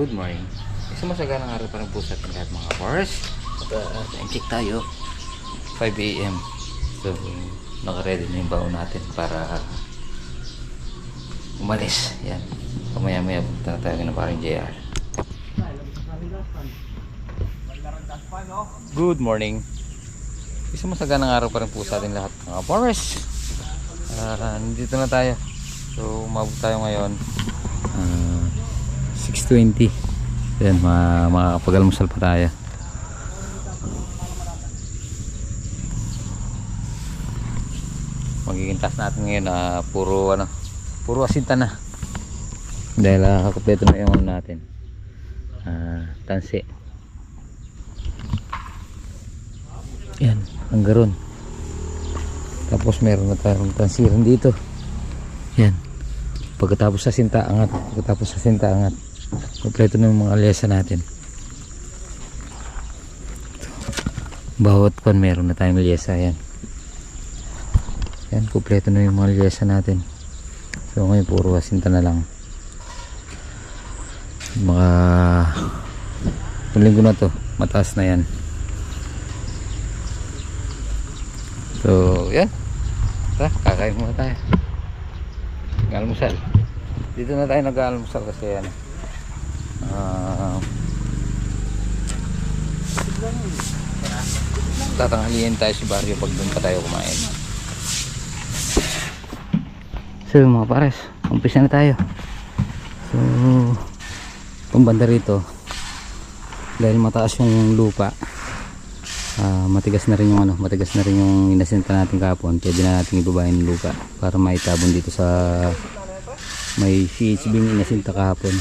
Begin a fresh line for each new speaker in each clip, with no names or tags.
Good morning. Isang masaganang araw pa rin po sa ating lahat mga kapars. Time check tayo. 5 AM. So, naka-ready na yung baon natin para umalis. Yan. Pamaya-maya punta na tayo ng parang JR. Good morning. Isang masaganang araw pa rin po sa ating lahat mga kapars. Nandito na tayo. So, umabot tayo ngayon. 6:20. Yan, makakapag-almusal pa tayo. Magiging task natin ngayon na puro asinta na. Dahil kakumpleto na yung natin. Tansi. Yan, hanggang ron. Tapos meron na tayong tansiran dito. Yan. Pagkatapos sa sinta angat. Kompleto na yung mga alyasa natin. Bawat pan meron na tayong alyasa. Yan. Yan, kompleto na yung mga alyasa natin. So ngayon puro asinta na lang. Mga linggo na to, mataas na yan. So yan. Kakain muna tayo. Nag-almusal. Dito na tayo nag-almusal kasi yan. Tatanghaliin tayo si Barrio pag doon pa tayo kumain. So mga pares, umpisa na tayo. So pambanda rito dahil mataas yung lupa, matigas na rin yung inasinta natin kahapon. Pwede na natin ibabahin yung lupa para maitabon dito sa may CHB yung inasinta kahapon.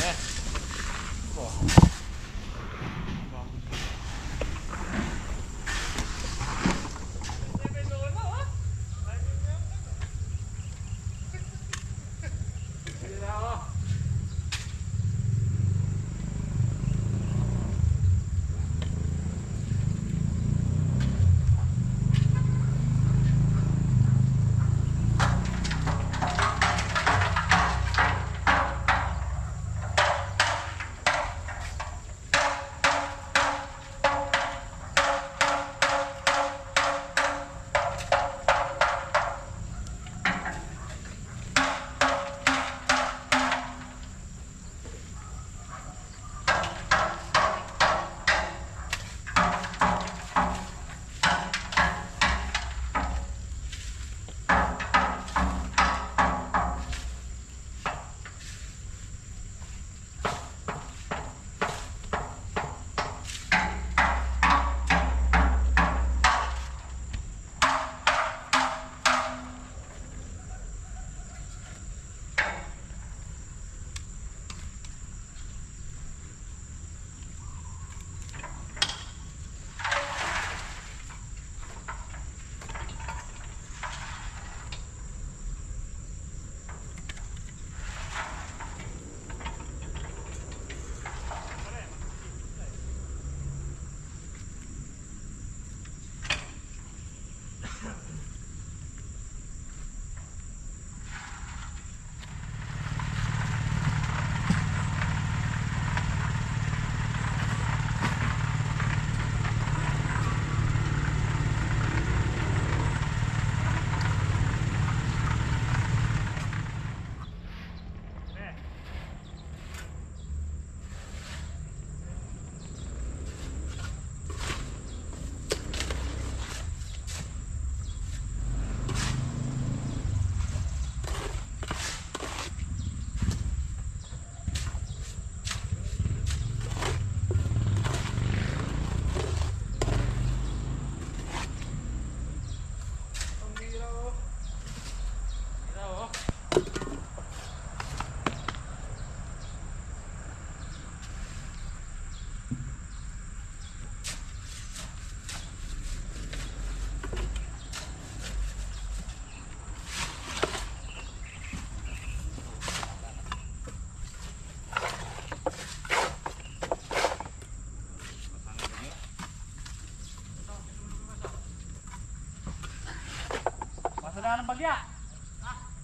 Basan ng bagya.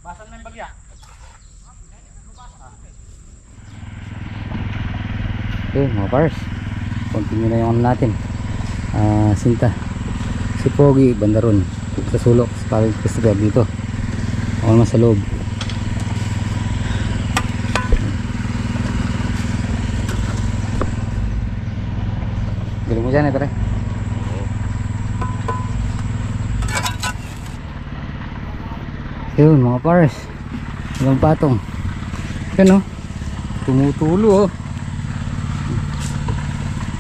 Basan ng bagya.
So mga pars, continue na yung ano natin. Sinta. Si Pogi, banda ron. Sa sulok, sa parang Christopher dito. Ako naman sa loob. Galing mo dyan eh, pare. Yun mga pars, ilang patong. Yan oh, tumutulo oh.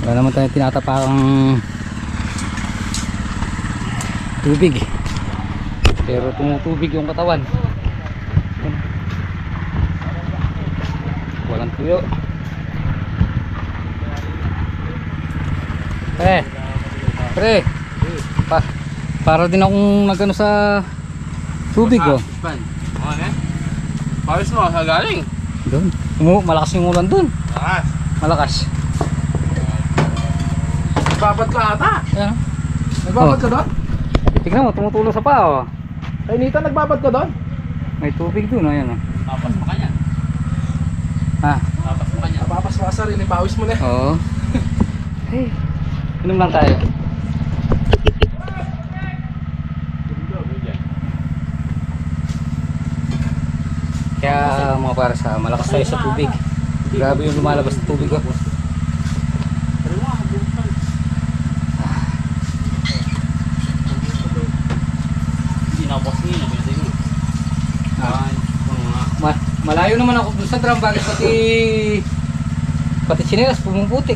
Wala naman tayo tinatapakang tubig, pero tumutubig yung katawan. Walang tuyo. Pre, para din akong nagano sa tubig oh.
Pawis mo, galing.
Doon. Malakas yung ulan doon. Malakas.
Nagbabat ka ata.
Ayan.
Nagbabat ka doon?
Tignan mo, tumutulo sa paa oh.
Kay Nita, nagbabat ka doon?
May tubig doon, ayan oh.
Papas mo kanya.
Ha?
Papas mo kanya. Papas mo ka sarili, pawis mo na.
Oo. Hey, inom lang tayo. Kaya mga para sa malakas tayo sa tubig. Grabe yung lumalabas sa tubig oh. Malayo naman ako dun sa drum, bakit pati chinelas pumuputik.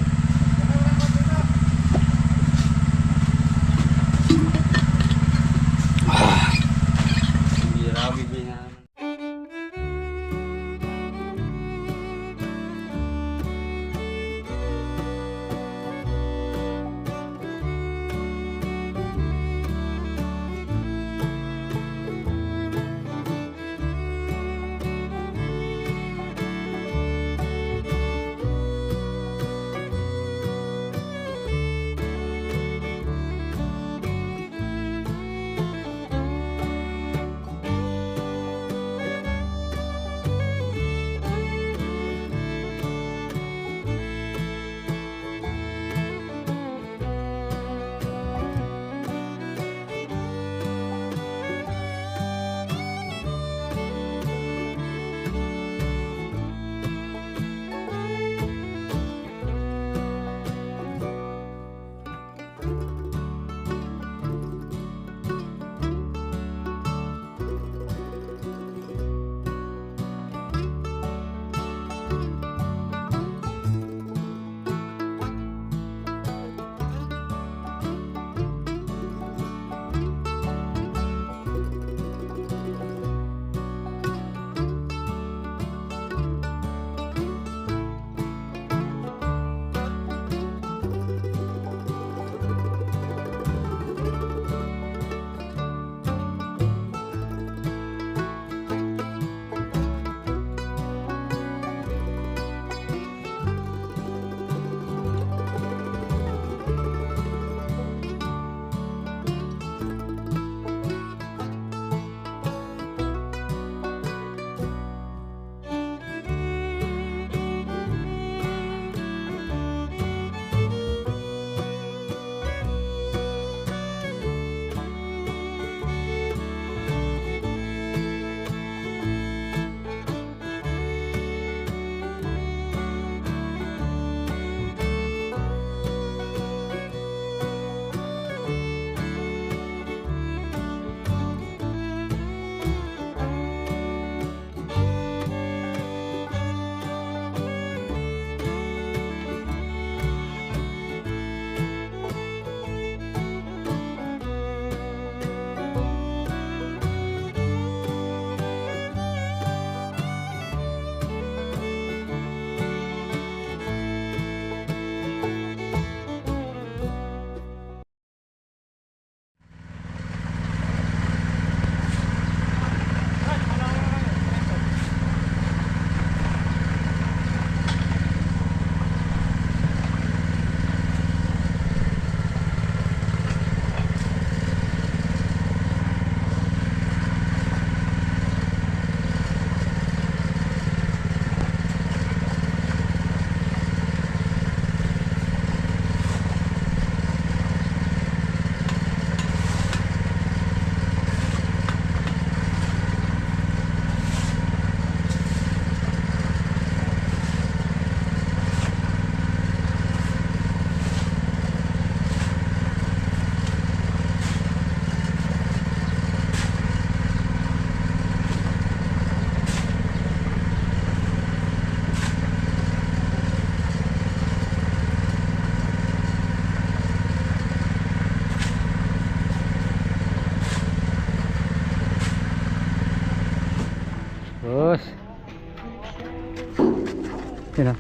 Yun o.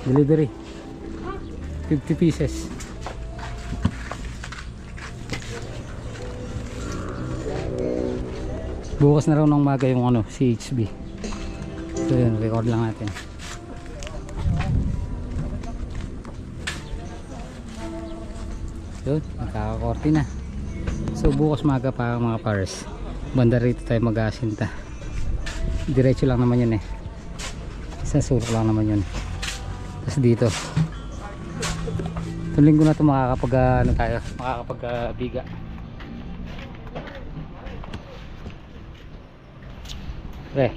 Delivery. 50 pieces. Bukas na raw ng umaga yung ano, CHB. So yun, record lang natin. Yun, nakakakorte na. So bukas maga pa mga pares. Banda rito tayo mag-aasinta. Diretso lang naman yun eh. Isang sulok lang naman yun. Tapos dito. Itong linggo na ito makakapag ano tayo, makakapag biga. Pre.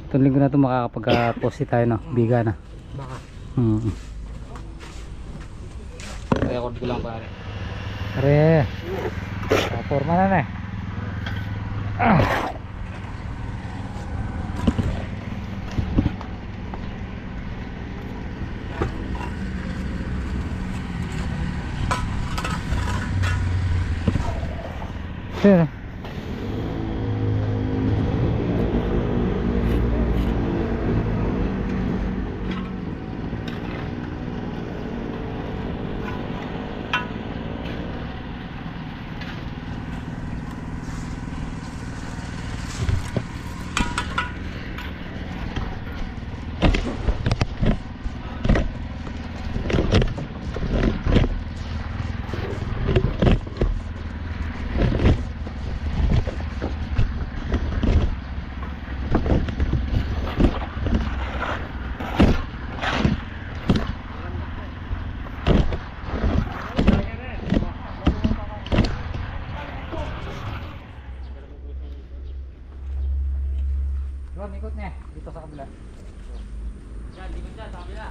Itong linggo na ito makakapag post tayo no, biga na.
Baka.
Record ko lang pare. Pare. Forma na na. Sure. Ron, ikot niya. Dito sa kabila. Diyan, ikot dyan sa kabila.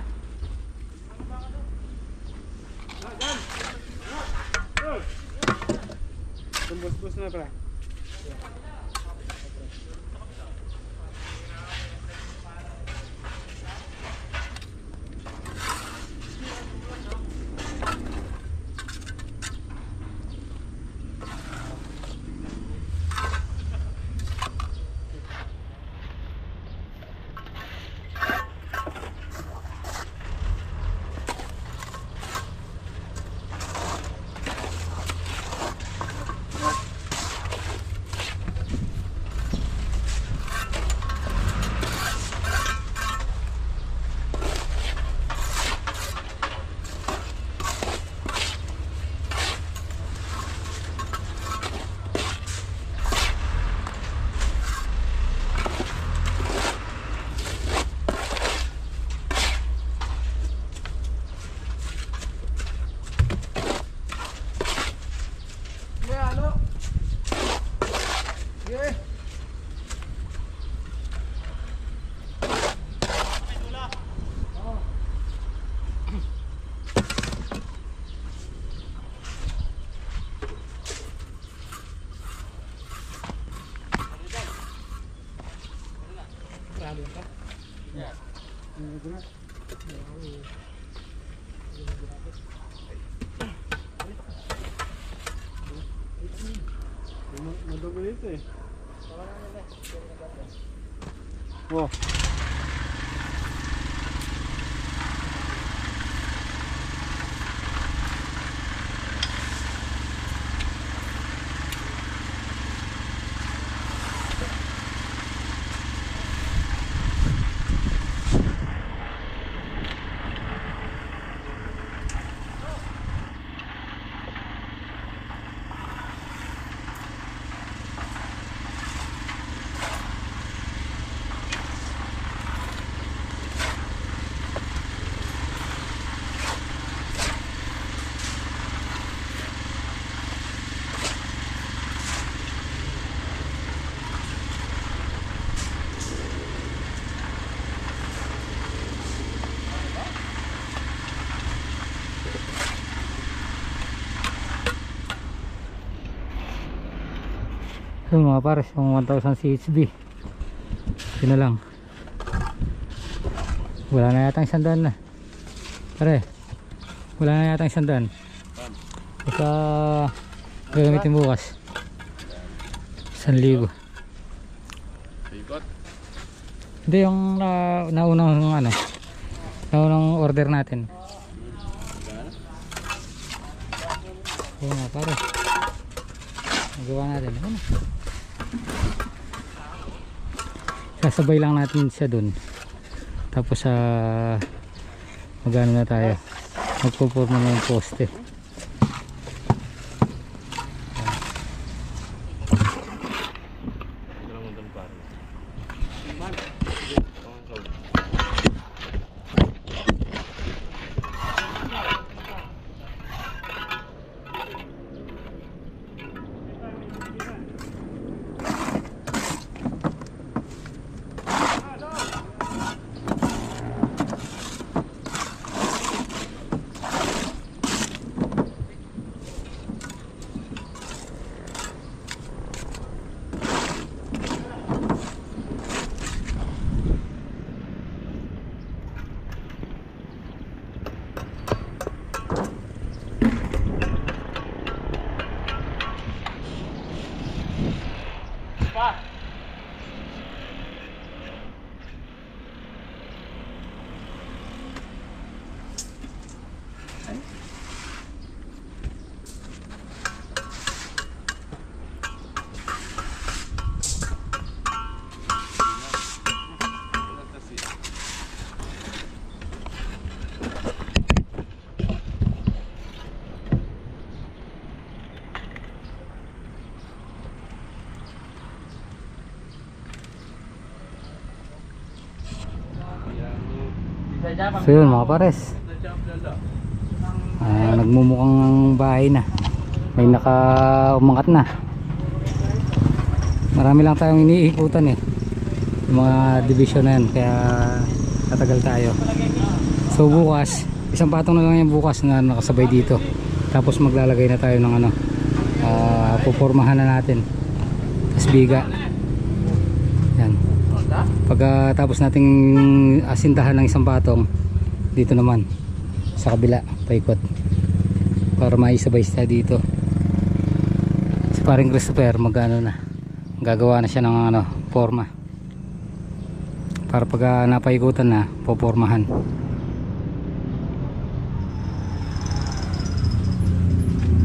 Tumbos-bos na pala. Madogo dito eh. Wow.
So mga pares, yung 1000 CHB yun na lang. Wala na yata isang daan na pare, wala na yata isang daan. Basta gagamitin bukas 1,000.
Ikot.
Hindi yung naunang ano, Ano ang order natin? Oo nga pare. Magawa natin. Ano? Sasabay lang natin siya dun. Tapos magano na tayo. Magpupurma na yung poste. So yun mga pares, nagmumukhang bahay na, may umangat na. Marami lang tayong iniikutan yung mga division na yan, kaya tatagal tayo. So bukas, isang patong na lang yung bukas na nakasabay dito. Tapos maglalagay na tayo ng pupormahan na natin, tas biga yan. Pagkatapos nating asintahan ng isang patong, dito naman sa kabila paikot para maisabay siya dito. Si paring Christopher gagawa na siya ng forma para pag napaikutan na, popormahan.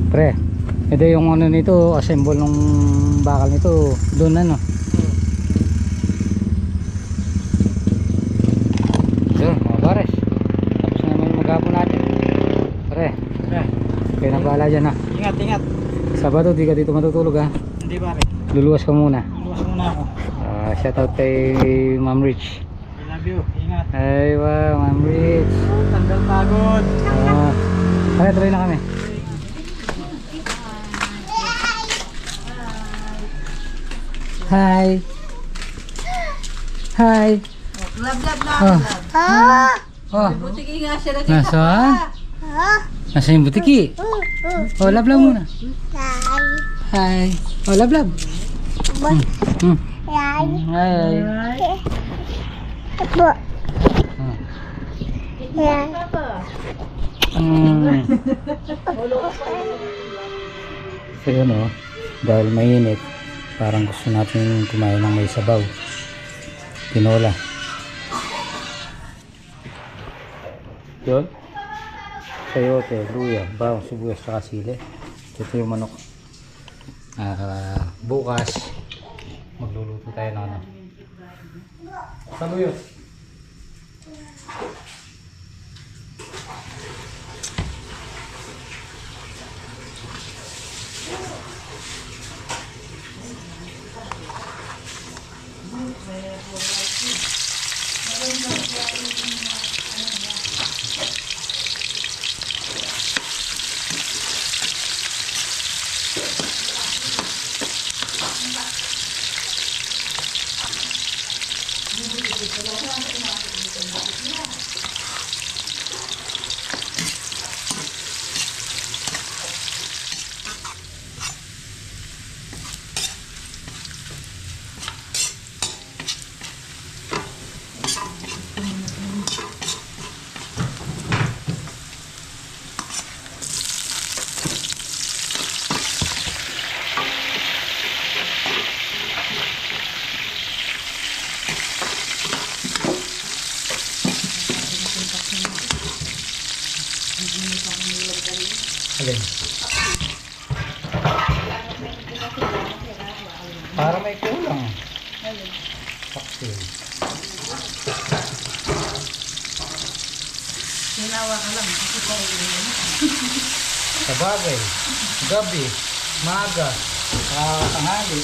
Pre, ito yung nito, assemble ng bakal nito doon mga pares, tapos naman yung maghapon natin. Pre, kayo na bahala dyan
Ingat.
Sabado di ka dito matutulog
Hindi pare.
Luluwas ka muna.
Luwas muna ako.
Shout out kay Ma'am Rich.
I love you. Ingat.
Ay wow, Ma'am Rich.
Tanggal pagod.
Try na kami. Hi.
Butiki nga siya
Nasaan? Nasaan yung butiki? Love muna. Hi. Love. Hi. So yun dahil mainit, parang gusto natin kumain ng may sabaw, tinola. Yun, sayote, luya, bawang sibuyas, saka sili. Ito yung manok. Bukas magluluto tayo ng saluyot.
Hinawa ka lang. Kasi pa rin yun.
Sabagay, gabi, maga, tanghali.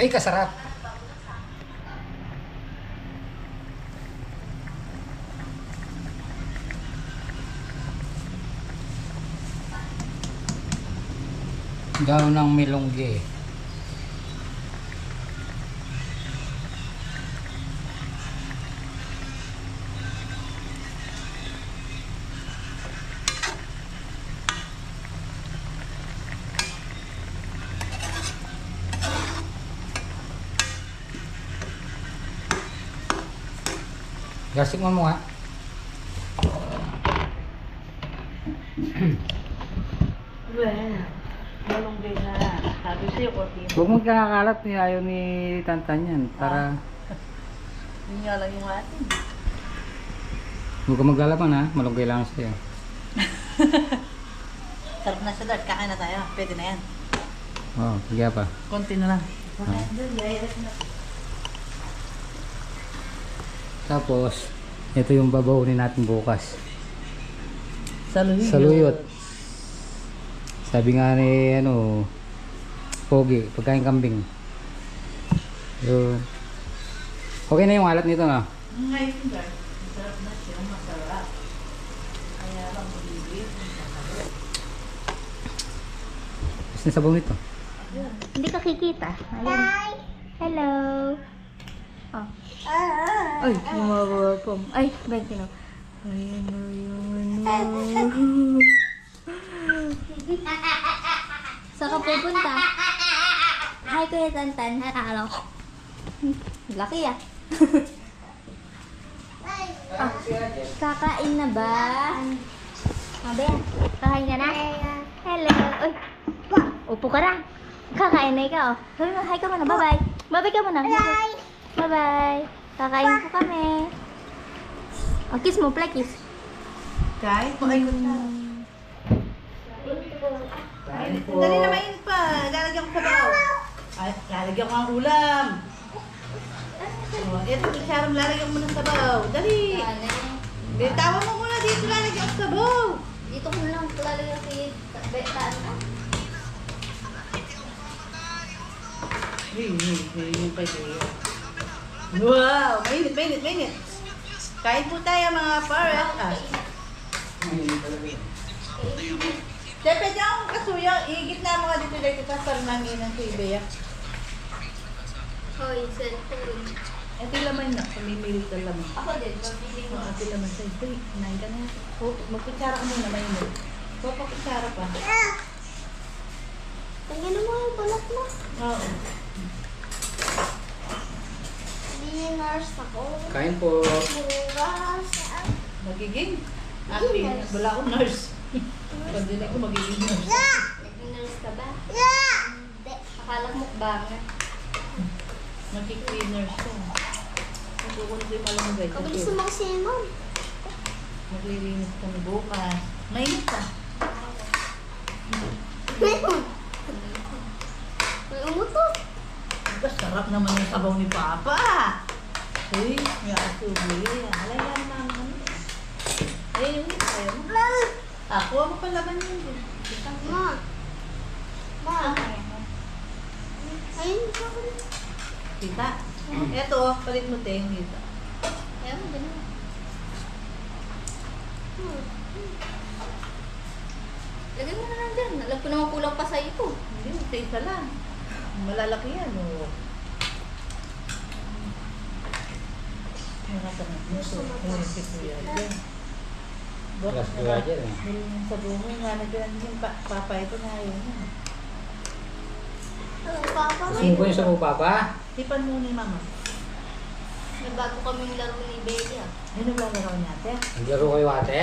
Ay, kasarap. Daw ng milongge. Gasik mo nga.
Well, malunggay na. Sabi sa'yo, kortin.
Huwag mong kinakalat ni ayaw ni Tantan yan. Para
Yun nga lang yung atin.
huwag ka maglalaban ha. Malunggay lang sa'yo.
Sarap na siya, Dart. Kakain na tayo. Pwede na yan.
Oo, kaya pa.
Konti na lang.
Tapos, ito yung babawunin natin bukas.
Saluyot.
Saluyot. Sabi nga ni, Pogi, pagkain kambing. Yun. Okay na yung alat nito na.
Ngayon, Dart. Masarap na siya. Masarap. Kaya lang, magiging.
Gusto na sabaw nito.
Hindi ka kikita. Ayan. Hello. Oh. Ay, gumawa po. Ay, ba't yun? Ayan o yung Saan ka pupunta? Hi, Kuya Tantan. Hello. Laki ah. Kakain na ba? Abe, kakain ka na? Hello. Uy, upo ka na. Kakain na ikaw. Sabi mo, hi ka muna. Bye-bye. Bye-bye ka muna. Bye. Bye-bye. Kakain po kami. Oh, kiss mo, play kiss.
Kain po. Ay, dali na mainit pa. Lalagyan ko sa baw. Ay, lalagyan ko ang ulam. Ito, isaram, lalagyan mo ng sabaw. Dali. Tawa mo muna dito, lalagyan ko sa baw.
Dito ko lang lalagyan si Betaan na.
Yung kay Bea. Wow! Mainit, mainit, mainit. Kain po tayo mga pares. Siyempre dyan akong kasuya. Igit na mga dito dito sa sarnangin ng kay Bea.
Hoy, cellphone.
Ito yung laman na. Pamimili ka laman.
Ako din, mabili mo.
Ito yung laman sa'yo. Uy, kinain ka na. Magkutsara ka muna, mainit. Papakutsara pa.
Tanggalin mo yung balat mo.
Oo.
Hindi nurse ako.
Kain po.
Bukas.
Magiging. Wala akong nurse. Pag dinig ko, magiging nurse.
Nag-nurse ka ba? Hindi. Kalak mukbang.
Magki-cleaners ko. Magkukunin ko yung malamagay.
Kabilis naman kasi yun, Ma'am.
Maglilinis kami bukas. Mainit ka.
May umutot.
Diba, sarap naman yung sabaw ni Papa. Uy, may asubli. Alay lang naman. Ayun yung ito. Ayaw mo. Ako, ako palaban yun.
Ma. Ma. Ayun, ikaw.
Kita. Eto, palit mo tayo dito.
Ayaw mo, ganun. Lagyan mo na lang dyan. Alam ko naman kulang pa sa ito.
Hindi, isa lang. Malalaki yan, o. Mga tanong nito. Inisip mo yan.
Alas dua dyan eh.
Dahil sa bungo, nga nagyan yung papa ito na ayaw niya.
Papa,
Gusto mo sa papa?
Tipan mo ni mama.
may bago kaming laro ni Baby ah.
Ano ba laro niya, ate?
Naglaro kayo ate?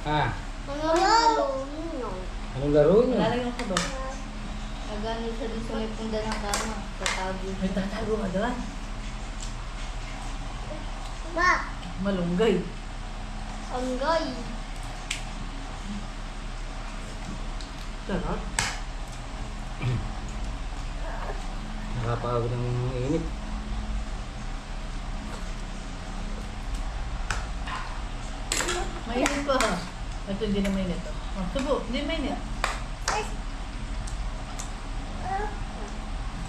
Ha?
Ano laro niyo?
Anong laro nyo?
Wala lang yung sabaw.
Nagano siya din sa may punda ng kama. Tatago.
May tatago ka doon.
Ma!
Malunggay.
Anggay!
Sarap.
Nakapagod ng init.
Mainit pa ha. Ito hindi na mainit. Oh, subo. Hindi mainit.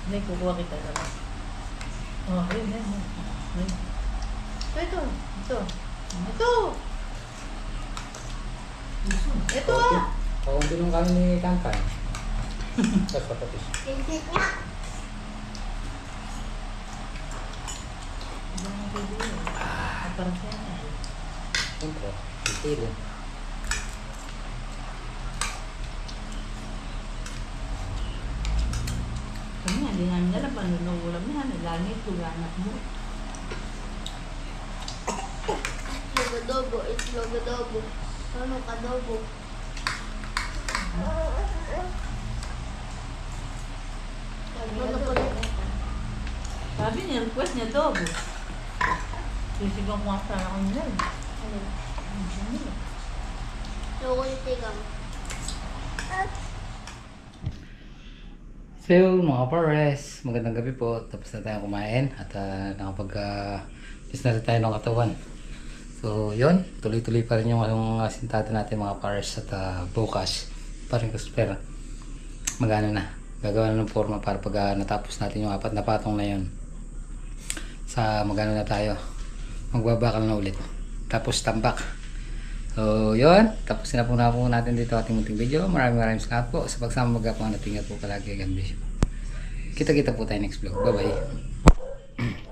Hindi, kukuha kita naman. Oh, yun, yun, yun. Yun. Ito. Ito. Ito. Ito ah.
Kaunti nung kami ni Kangkang. Tapos patatis.
Tinsit nga!
Parang siya na.
Siyempre, itilin.
Kami nga, hindi namin alam paano nauulam yan. Langit, luganak mo.
Itlog adobo, itlog adobo. Ano adobo? Ano pa rin?
Sabi niya, request niya adobo. Sisigang ko nga sana ako nila.
Ano?
Ano?
So, yung tigang.
So mga pares, magandang gabi po. Tapos na tayong kumain at nakapag-is na tayo ng katawan. So yun, tuloy-tuloy pa rin yung sintado natin mga pares at bukas pa rin kuspera. Magano na, gagawa na ng forma para pag natapos natin yung 4 na patong na yun. Sa magano na tayo, magbabakal na ulit. Tapos tambak. So yun, tapos na po natin dito ating munting video. Maraming salamat po sa pagsama magapang natingat po palagi. God bless you. Kita-kita po tayo next vlog. Bye bye.